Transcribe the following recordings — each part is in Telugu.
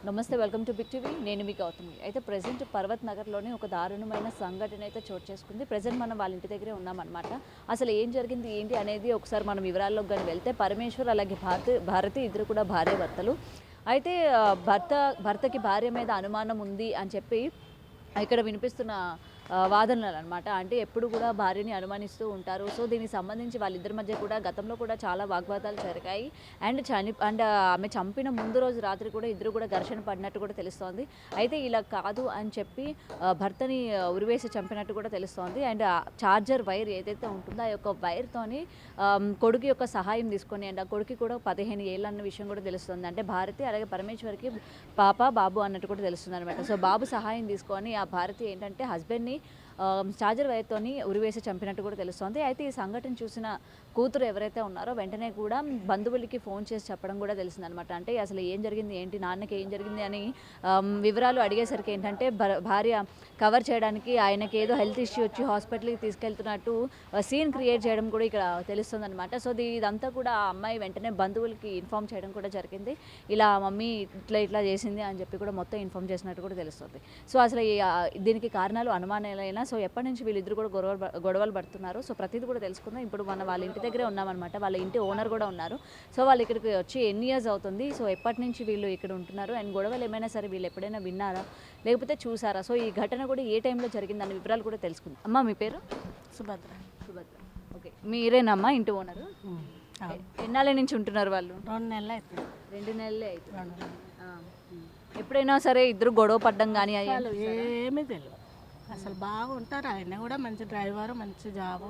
నమస్తే, వెల్కమ్ టు బిగ్ టీవీ. నేను మీ గౌతమి. అయితే ప్రజెంట్ పర్వత్ నగర్లోని ఒక దారుణమైన సంఘటన అయితే చోటు చేసుకుంది. ప్రజెంట్ మనం వాళ్ళ ఇంటి దగ్గరే ఉన్నామన్నమాట. అసలు ఏం జరిగింది ఏంటి అనేది ఒకసారి మనం వివరాల్లోకి కానీ వెళ్తే, పరమేశ్వర్ అలాగే భారతి ఇద్దరు కూడా భార్యాభర్తలు. అయితే భర్తకి భార్య మీద అనుమానం ఉంది అని చెప్పి ఇక్కడ వినిపిస్తున్న వాదనలు అనమాట. అంటే ఎప్పుడు కూడా భార్యని అనుమానిస్తూ ఉంటారు. సో దీనికి సంబంధించి వాళ్ళిద్దరి మధ్య కూడా గతంలో కూడా చాలా వాగ్వాదాలు జరిగాయి. అండ్ ఆమె చంపిన ముందు రోజు రాత్రి కూడా ఇద్దరు కూడా ఘర్షణ పడినట్టు కూడా తెలుస్తోంది. అయితే ఇలా కాదు అని చెప్పి భర్తని ఉరివేసి చంపినట్టు కూడా తెలుస్తోంది. అండ్ చార్జర్ వైర్ ఏదైతే ఉంటుందో ఆ యొక్క వైర్తోని కొడుకు యొక్క సహాయం తీసుకొని, అండ్ ఆ కొడుకు కూడా 15 ఏళ్ళు అన్న విషయం కూడా తెలుస్తుంది. అంటే భారతి అలాగే పరమేశ్వర్కి పాప బాబు అన్నట్టు కూడా తెలుస్తుంది అనమాట. సో బాబు సహాయం తీసుకొని ఆ భారతి ఏంటంటే హస్బెండ్ని చార్జర్ వైర్తోని ఉరివేసి చంపినట్టు కూడా తెలుస్తోంది. అయితే ఈ సంఘటన చూసిన కూతురు ఎవరైతే ఉన్నారో వెంటనే కూడా బంధువులకి ఫోన్ చేసి చెప్పడం కూడా తెలిసిందనమాట. అంటే అసలు ఏం జరిగింది ఏంటి, నాన్నకి ఏం జరిగింది అని వివరాలు అడిగేసరికి ఏంటంటే భార్య కవర్ చేయడానికి ఆయనకి ఏదో హెల్త్ ఇష్యూ వచ్చి హాస్పిటల్కి తీసుకెళ్తున్నట్టు సీన్ క్రియేట్ చేయడం కూడా ఇక్కడ తెలుస్తుంది అనమాట. సో ఇదంతా కూడా ఆ అమ్మాయి వెంటనే బంధువులకి ఇన్ఫామ్ చేయడం కూడా జరిగింది. ఇలా మమ్మీ ఇట్లా చేసింది అని చెప్పి కూడా మొత్తం ఇన్ఫామ్ చేసినట్టు కూడా తెలుస్తుంది. సో అసలు దీనికి కారణాలు అనుమానాలైనా, సో ఎప్పటి నుంచి వీళ్ళిద్దరు కూడా గొడవలు పడుతున్నారు. సో ప్రతిదీ కూడా తెలుసుకుందాం. ఇప్పుడు వాళ్ళ ఇంటి దగ్గరే ఉన్నామన్నమాట. వాళ్ళ ఇంటి ఓనర్ కూడా ఉన్నారు. సో వాళ్ళు ఇక్కడికి వచ్చి ఎన్ని ఇయర్స్ అవుతుంది, సో ఎప్పటి నుంచి వీళ్ళు ఇక్కడ ఉంటున్నారు, అండ్ గొడవలు ఏమైనా సరే వీళ్ళు ఎప్పుడైనా విన్నారా లేకపోతే చూసారా, సో ఈ ఘటన కూడా ఏ టైంలో జరిగిందన్న వివరాలు కూడా తెలుసుకుందాం. అమ్మ మీ పేరు? సుభద్ర. ఓకే, మీరేనమ్మా ఇంటి ఓనరు? ఎన్నాళ్ళ నుంచి ఉంటున్నారు వాళ్ళు? 2 నెలలు అవుతుంది. 2 నెలలే అవుతుంది. ఎప్పుడైనా సరే ఇద్దరు గొడవ పడ్డం కానీ అసలు ఏమీ తెలియదు. అసలు బాగుంటారు. ఆయన కూడా మంచి డ్రైవర్, మంచి జాబు.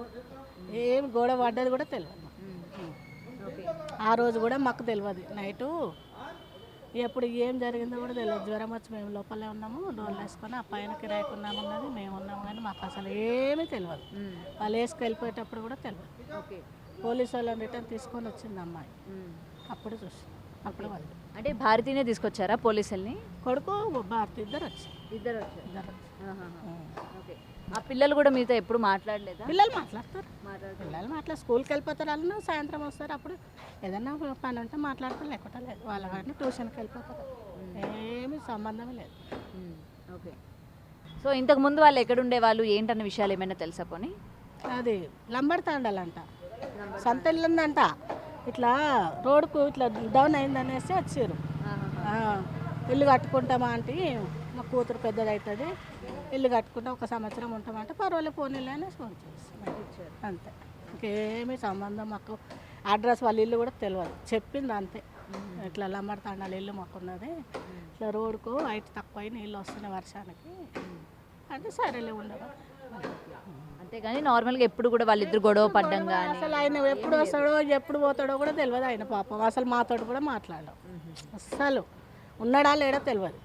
ఏమి గొడవ పడ్డది కూడా తెలియదు. ఆ రోజు కూడా మాకు తెలియదు. నైటు ఎప్పుడు ఏం జరిగిందో కూడా తెలియదు. జ్వరం వచ్చి మేము లోపలే ఉన్నాము, డోర్లు వేసుకొని ఆ పైన కిరాయికున్నాము ఉన్నది మేము ఉన్నాము. కానీ మాకు అసలు ఏమీ తెలియదు. వాళ్ళు వేసుకెళ్ళిపోయేటప్పుడు కూడా తెలియదు. పోలీసు వాళ్ళని రిటర్న్ తీసుకొని వచ్చింది అమ్మాయి. అప్పుడు చూసి అప్పుడు వాళ్ళు అంటే భారతీనే తీసుకొచ్చారా పోలీసుల్ని? కొడుకు భారతి ఇద్దరు వచ్చి. ఓకే, ఆ పిల్లలు కూడా మీతో ఎప్పుడు మాట్లాడలేదా? పిల్లలు మాట్లాడతారు. పిల్లలు స్కూల్కి వెళ్ళిపోతారు. వాళ్ళు సాయంత్రం వస్తారు. అప్పుడు ఏదన్నా పని ఉంటే మాట్లాడతారు, లేకపోతే లేదు. వాళ్ళ కానీ ట్యూషన్కి వెళ్ళిపోతారు. ఏమీ సంబంధమే లేదు. ఓకే, సో ఇంతకు ముందు వాళ్ళు ఎక్కడ ఉండేవాళ్ళు ఏంటన్న విషయాలు ఏమైనా తెలుసా పోనీ? అది లంబడతాండాలంట, సొంత ఇల్లు ఉందంట. ఇట్లా రోడ్డుకు ఇట్లా డౌన్ అయిందనేసి వచ్చారు. ఇల్లు కట్టుకుంటామా అంటే మా కూతురు పెద్దది అవుతుంది, ఇల్లు కట్టుకుంటాం 1 సంవత్సరం ఉంటామంటే పర్వాలేదు పోనీలే అనేసి ఫోన్ చేసి అంతే. ఇంకేమీ సంబంధం మాకు అడ్రస్ వాళ్ళ ఇల్లు కూడా తెలియదు. చెప్పింది అంతే. ఇట్లా లంబడతాండాల ఇల్లు మాకున్నది, ఇట్లా రోడ్డుకు హైట్ తక్కువ నీళ్ళు వస్తున్నాయి వర్షానికి అంటే సరేలే ఉండదు. అంతేగాని నార్మల్గా ఎప్పుడు కూడా వాళ్ళిద్దరు గొడవ పడ్డం కానీ అసలు ఆయన ఎప్పుడు వస్తాడో ఎప్పుడు పోతాడో కూడా తెలియదు. ఆయన పాపం అసలు మాతో కూడా మాట్లాడడం, అస్సలు ఉన్నాడా లేడో తెలియదు.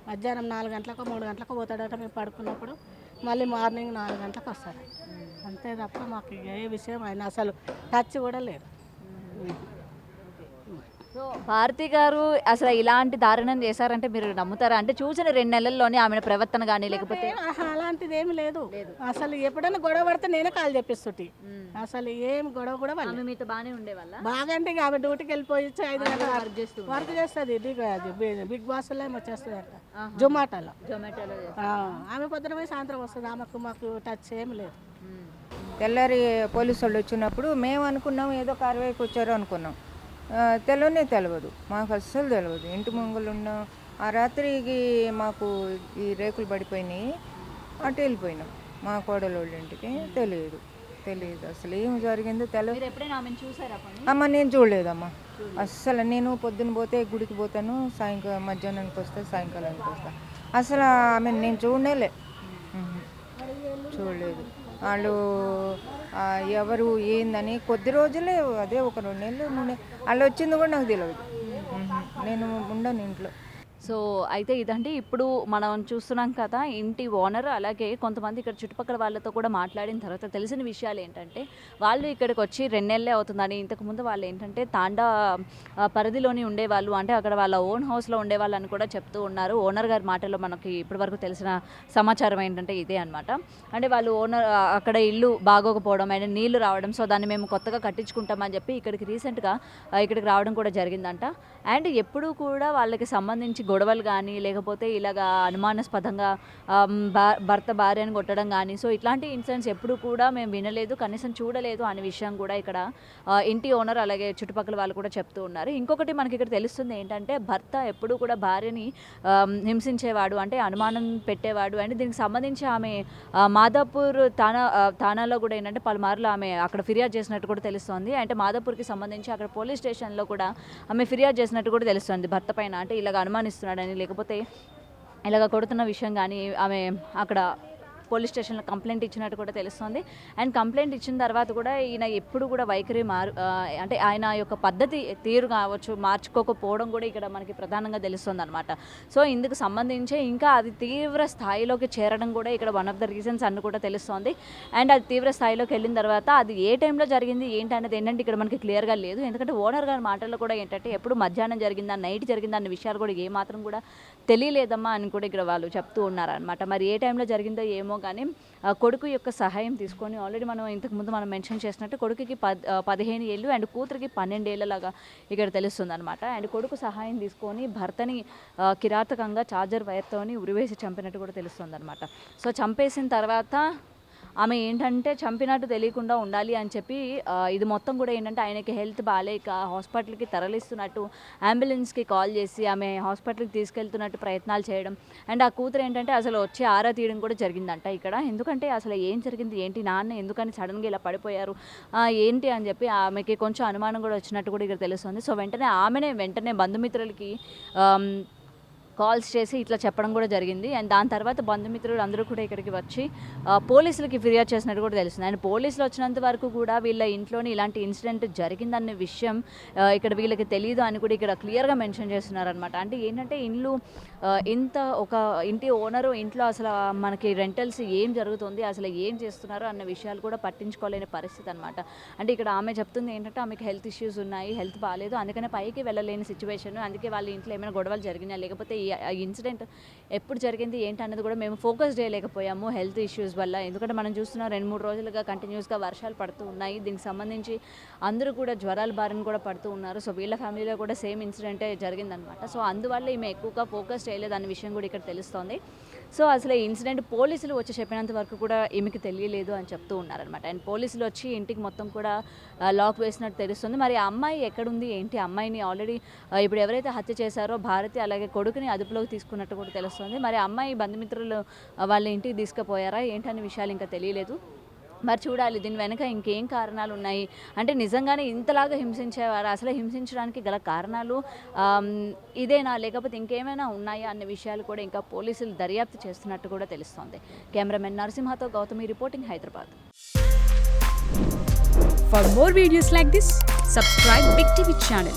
మధ్యాహ్నం 4 గంటలకు 3 గంటలకు పోతాడట. మేము పడుకున్నప్పుడు మళ్ళీ మార్నింగ్ 4 గంటలకు వస్తాడు. అంతే తప్ప మాకు ఏ విషయం ఆయన అసలు టచ్ కూడా లేదు. సో భారతి గారు అసలు ఇలాంటి దారుణం చేశారంటే మీరు నమ్ముతారా? అంటే చూసిన 2 నెలల్లోనే ఆమె ప్రవర్తన కానీ లేకపోతే అలాంటిది ఏమి లేదు. అసలు ఎప్పుడైనా గొడవ పడితే నేనే కాల్ చెప్పిస్తుంటి. అసలు ఏం గొడవ కూడా వాళ్ళు మీతో బాగానే ఉండేవాళ్ళ? బాగా అంటే ఇక ఆమె డ్యూటీకి వెళ్ళిపోయి 5 గంటలకు వర్క్ చేస్తుంది. బిగ్ బాస్లో ఏమో వచ్చేస్తుంది అంట, జొమాటోలో. ఆమె పొద్దున పోయి సాయంత్రం వస్తుంది. ఆమెకు మాకు టచ్ ఏమి లేదు. తెల్లారి పోలీసు వాళ్ళు వచ్చినప్పుడు మేము అనుకున్నాం ఏదో కార్వాయికి వచ్చారు అనుకున్నాం. తెలియదు, మాకు అస్సలు తెలియదు. ఇంటి ముంగులు ఉన్నాం. ఆ రాత్రికి మాకు ఈ రేకులు పడిపోయినాయి, అటు వెళ్ళిపోయినాం మా కోడలు వాళ్ళ ఇంటికి. తెలియదు అసలు ఏం జరిగిందో తెలియదు. అమ్మ నేను చూడలేదమ్మా అస్సలు. నేను పొద్దున్న పోతే గుడికి పోతాను, మధ్యాహ్నానికి వస్తా, సాయంకాలానికి వస్తా. అసలు ఆమె నేను చూడలేదు. వాళ్ళు ఎవరు ఏందని కొద్ది రోజులే, అదే 1 2 నెలలు వాళ్ళు వచ్చింది కూడా నాకు తెలియదు. నేను ఉండను ఇంట్లో. సో అయితే ఇదండి ఇప్పుడు మనం చూస్తున్నాం కదా ఇంటి ఓనర్ అలాగే కొంతమంది ఇక్కడ చుట్టుపక్కల వాళ్ళతో కూడా మాట్లాడిన తర్వాత తెలిసిన విషయాలు ఏంటంటే వాళ్ళు ఇక్కడికి వచ్చి 2 నెలలే అవుతుందని. ఇంతకుముందు వాళ్ళు ఏంటంటే తాండా పరిధిలోని ఉండేవాళ్ళు, అంటే అక్కడ వాళ్ళ ఓన్ హౌస్లో ఉండేవాళ్ళు అని కూడా చెప్తూ ఉన్నారు. ఓనర్ గారి మాటల్లో మనకి ఇప్పటివరకు తెలిసిన సమాచారం ఏంటంటే ఇదే అనమాట. అంటే వాళ్ళు ఓనర్ అక్కడ ఇల్లు బాగోకపోవడం అండ్ నీళ్లు రావడం, సో దాన్ని మేము కొత్తగా కట్టించుకుంటామని చెప్పి ఇక్కడికి రీసెంట్గా ఇక్కడికి రావడం కూడా జరిగిందంట. అండ్ ఎప్పుడూ కూడా వాళ్ళకి సంబంధించి గొడవలు కానీ లేకపోతే ఇలాగా అనుమానాస్పదంగా భర్త భార్యను కొట్టడం కానీ, సో ఇట్లాంటి ఇన్సిడెంట్స్ ఎప్పుడు కూడా మేము వినలేదు, కనీసం చూడలేదు అనే విషయం కూడా ఇక్కడ ఇంటి ఓనర్ అలాగే చుట్టుపక్కల వాళ్ళు కూడా చెప్తూ ఉన్నారు. ఇంకొకటి మనకి ఇక్కడ తెలుస్తుంది ఏంటంటే భర్త ఎప్పుడూ కూడా భార్యని హింసించేవాడు, అంటే అనుమానం పెట్టేవాడు. అండ్ దీనికి సంబంధించి ఆమె మాదాపూర్ థానాలో కూడా ఏంటంటే పలుమార్లు ఆమె అక్కడ ఫిర్యాదు చేసినట్టు కూడా తెలుస్తోంది. అంటే మాదాపూర్కి సంబంధించి అక్కడ పోలీస్ స్టేషన్లో కూడా ఆమె ఫిర్యాదు చేసినట్టు కూడా తెలుస్తుంది భర్త పైన, అంటే ఇలాగ అనుమానిస్తున్నాడని లేకపోతే ఇలాగ కొడుతున్న విషయం కానీ ఆమె అక్కడ పోలీస్ స్టేషన్లో కంప్లైంట్ ఇచ్చినట్టు కూడా తెలుస్తుంది. అండ్ కంప్లైంట్ ఇచ్చిన తర్వాత కూడా ఈయన ఎప్పుడు కూడా వైఖరి అంటే ఆయన యొక్క పద్ధతి తీరు కావచ్చు మార్చుకోకపోవడం కూడా ఇక్కడ మనకి ప్రధానంగా తెలుస్తుంది అనమాట. సో ఇందుకు సంబంధించి ఇంకా అది తీవ్ర స్థాయిలోకి చేరడం కూడా ఇక్కడ వన్ ఆఫ్ ద రీజన్స్ అన్ని కూడా తెలుస్తుంది. అండ్ అది తీవ్ర స్థాయిలోకి వెళ్ళిన తర్వాత అది ఏ టైంలో జరిగింది ఏంటి అనేది ఏంటంటే ఇక్కడ మనకి క్లియర్గా లేదు. ఎందుకంటే ఓనర్ గారి మాటల్లో కూడా ఏంటంటే ఎప్పుడు మధ్యాహ్నం జరిగిందా నైట్ జరిగిందా అన్న విషయాలు కూడా ఏమాత్రం కూడా తెలియలేదమ్మా అని కూడా ఇక్కడ వాళ్ళు చెప్తూ ఉన్నారనమాట. మరి ఏ టైంలో జరిగిందో ఏమో కానీ కొడుకు యొక్క సహాయం తీసుకొని ఆల్రెడీ మనం ఇంతకుముందు మనం మెన్షన్ చేసినట్టు కొడుకుకి 15 ఏళ్ళు అండ్ కూతురికి 12 ఏళ్ళలాగా ఇక్కడ తెలుస్తుంది అనమాట. అండ్ కొడుకు సహాయం తీసుకొని భర్తని కిరాతకంగా చార్జర్ వైర్తోని ఉరివేసి చంపినట్టు కూడా తెలుస్తుంది అనమాట. సో చంపేసిన తర్వాత ఆమె ఏంటంటే చంపినట్టు తెలియకుండా ఉండాలి అని చెప్పి ఇది మొత్తం కూడా ఏంటంటే ఆయనకి హెల్త్ బాగాలేక హాస్పిటల్కి తరలిస్తున్నట్టు అంబులెన్స్కి కాల్ చేసి ఆమె హాస్పిటల్కి తీసుకెళ్తున్నట్టు ప్రయత్నాలు చేయడం. అండ్ ఆ కూతురు ఏంటంటే అసలు వచ్చి ఆరా తీయడం కూడా జరిగిందంట ఇక్కడ. ఎందుకంటే అసలు ఏం జరిగింది ఏంటి, నాన్న ఎందుకని సడన్గా ఇలా పడిపోయారు ఏంటి అని చెప్పి ఆమెకి కొంచెం అనుమానం కూడా వచ్చినట్టు కూడా ఇక్కడ తెలుస్తుంది. సో వెంటనే బంధుమిత్రులకి కాల్స్ చేసి ఇట్లా చెప్పడం కూడా జరిగింది. అండ్ దాని తర్వాత బంధుమిత్రులు అందరూ కూడా ఇక్కడికి వచ్చి పోలీసులకి ఫిర్యాదు చేసినట్టు కూడా తెలుస్తుంది. అండ్ పోలీసులు వచ్చినంత వరకు కూడా వీళ్ళ ఇంట్లోని ఇలాంటి ఇన్సిడెంట్ జరిగిందన్న విషయం ఇక్కడ వీళ్ళకి తెలియదు అని కూడా ఇక్కడ క్లియర్గా మెన్షన్ చేస్తున్నారనమాట. అంటే ఏంటంటే ఇంత ఒక ఇంటి ఓనరు ఇంట్లో అసలు మనకి రెంటల్స్ ఏం జరుగుతుంది అసలు ఏం చేస్తున్నారు అన్న విషయాలు కూడా పట్టించుకోలేని పరిస్థితి అనమాట. అంటే ఇక్కడ ఆమె చెప్తుంది ఏంటంటే ఆమెకి హెల్త్ ఇష్యూస్ ఉన్నాయి, హెల్త్ బాగాలేదు, అందుకనే పైకి వెళ్ళలేని సిచ్యువేషన్, అందుకే వాళ్ళ ఇంట్లో ఏమైనా గొడవలు జరిగినా లేకపోతే ఈ ఇన్సిడెంట్ ఎప్పుడు జరిగింది ఏంటి అన్నది కూడా మేము ఫోకస్ చేయలేకపోయాము హెల్త్ ఇష్యూస్ వల్ల. ఎందుకంటే మనం చూస్తున్నాం 2-3 రోజులుగా కంటిన్యూస్గా వర్షాలు పడుతూ ఉన్నాయి, దీనికి సంబంధించి అందరూ కూడా జ్వరాల బారిన కూడా పడుతూ ఉన్నారు. సో వీళ్ళ ఫ్యామిలీలో కూడా సేమ్ ఇన్సిడెంటే జరిగిందనమాట. సో అందువల్ల ఈమె ఎక్కువగా ఫోకస్ చేయలేదు అనే విషయం కూడా ఇక్కడ తెలుస్తోంది. సో అసలు ఈ ఇన్సిడెంట్ పోలీసులు వచ్చి చెప్పినంత వరకు కూడా ఈమెకి తెలియలేదు అని చెప్తూ ఉన్నారనమాట. అండ్ పోలీసులు వచ్చి ఇంటికి మొత్తం కూడా లాక్ వేసినట్టు తెలుస్తుంది. మరి ఆ అమ్మాయి ఎక్కడుంది ఏంటి, అమ్మాయిని ఆల్రెడీ ఇప్పుడు ఎవరైతే హత్య చేశారో భారతి అలాగే కొడుకుని అదుపులోకి తీసుకున్నట్టు కూడా తెలుస్తుంది. మరి అమ్మాయి బంధుమిత్రులు వాళ్ళ ఇంటికి తీసుకుపోయారా ఏంటనే విషయాలు ఇంకా తెలియలేదు. మరి చూడాలి దీని వెనక ఇంకేం కారణాలు ఉన్నాయి, అంటే నిజంగానే ఇంతలాగా హింసించేవారు, అసలు హింసించడానికి గల కారణాలు ఇదేనా లేకపోతే ఇంకేమైనా ఉన్నాయా అన్న విషయాలు కూడా ఇంకా పోలీసులు దర్యాప్తు చేస్తున్నట్టు కూడా తెలుస్తోంది. కెమెరామెన్ నరసింహతో Gautami reporting, Hyderabad. For more videos like this, subscribe Big TV channel.